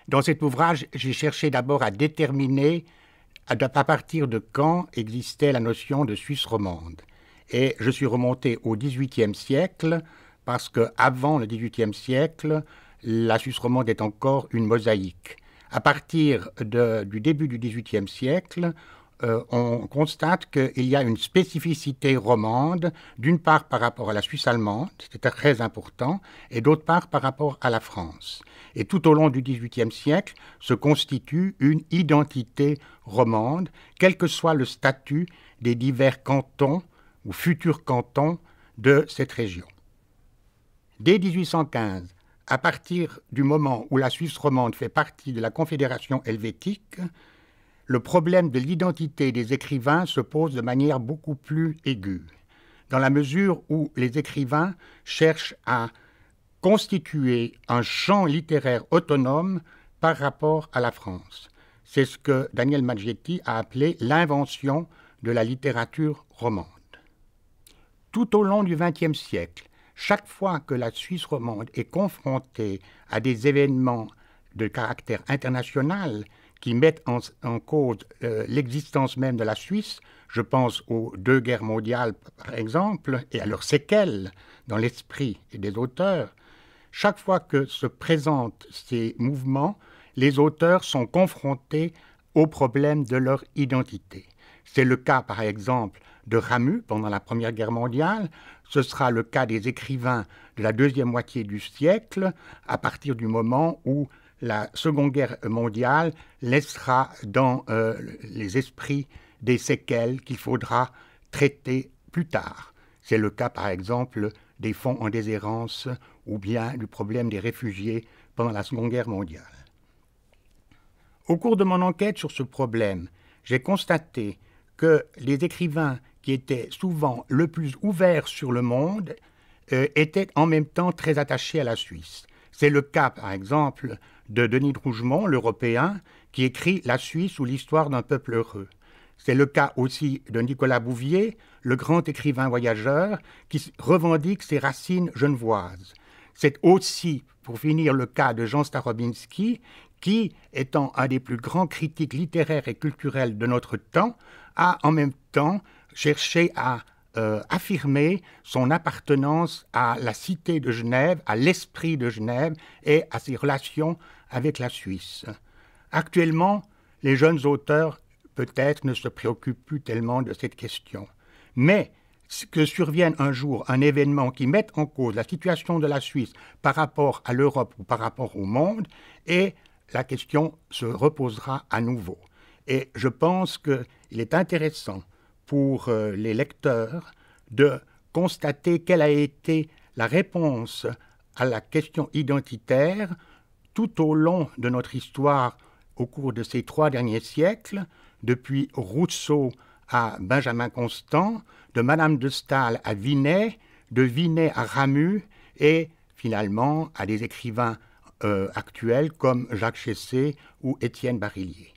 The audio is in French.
Dans cet ouvrage, j'ai cherché d'abord à déterminer à partir de quand existait la notion de Suisse romande. Et je suis remonté au XVIIIe siècle, parce qu'avant le XVIIIe siècle, la Suisse romande est encore une mosaïque. À partir du début du XVIIIe siècle, on constate qu'il y a une spécificité romande, d'une part par rapport à la Suisse allemande, c'était très important, et d'autre part par rapport à la France. Et tout au long du XVIIIe siècle se constitue une identité romande, quel que soit le statut des divers cantons ou futurs cantons de cette région. Dès 1815, à partir du moment où la Suisse romande fait partie de la Confédération helvétique, le problème de l'identité des écrivains se pose de manière beaucoup plus aiguë, dans la mesure où les écrivains cherchent à constituer un champ littéraire autonome par rapport à la France. C'est ce que Daniel Maggetti a appelé l'invention de la littérature romande. Tout au long du XXe siècle, chaque fois que la Suisse romande est confrontée à des événements de caractère international qui mettent en cause l'existence même de la Suisse, je pense aux deux guerres mondiales par exemple, et à leurs séquelles dans l'esprit des auteurs, chaque fois que se présentent ces mouvements, les auteurs sont confrontés au problème de leur identité. C'est le cas, par exemple, de Ramus pendant la Première Guerre mondiale. Ce sera le cas des écrivains de la deuxième moitié du siècle, à partir du moment où la Seconde Guerre mondiale laissera dans les esprits des séquelles qu'il faudra traiter plus tard. C'est le cas, par exemple, des fonds en déshérence ou bien du problème des réfugiés pendant la Seconde Guerre mondiale. Au cours de mon enquête sur ce problème, j'ai constaté que les écrivains qui étaient souvent le plus ouverts sur le monde étaient en même temps très attachés à la Suisse. C'est le cas, par exemple, de Denis de Rougemont, l'Européen, qui écrit « La Suisse ou l'histoire d'un peuple heureux ». C'est le cas aussi de Nicolas Bouvier, le grand écrivain voyageur, qui revendique ses racines genevoises. C'est aussi, pour finir, le cas de Jean Starobinski, qui, étant un des plus grands critiques littéraires et culturels de notre temps, a en même temps cherché à affirmer son appartenance à la cité de Genève, à l'esprit de Genève et à ses relations avec la Suisse. Actuellement, les jeunes auteurs peut-être ne se préoccupent plus tellement de cette question. Mais que survienne un jour un événement qui mette en cause la situation de la Suisse par rapport à l'Europe ou par rapport au monde, et la question se reposera à nouveau. Et je pense qu'il est intéressant pour les lecteurs de constater quelle a été la réponse à la question identitaire tout au long de notre histoire au cours de ces 3 derniers siècles, depuis Rousseau à Benjamin Constant, de Madame de Staël à Vinet, de Vinet à Ramus et finalement à des écrivains actuels comme Jacques Chessé ou Étienne Barillier.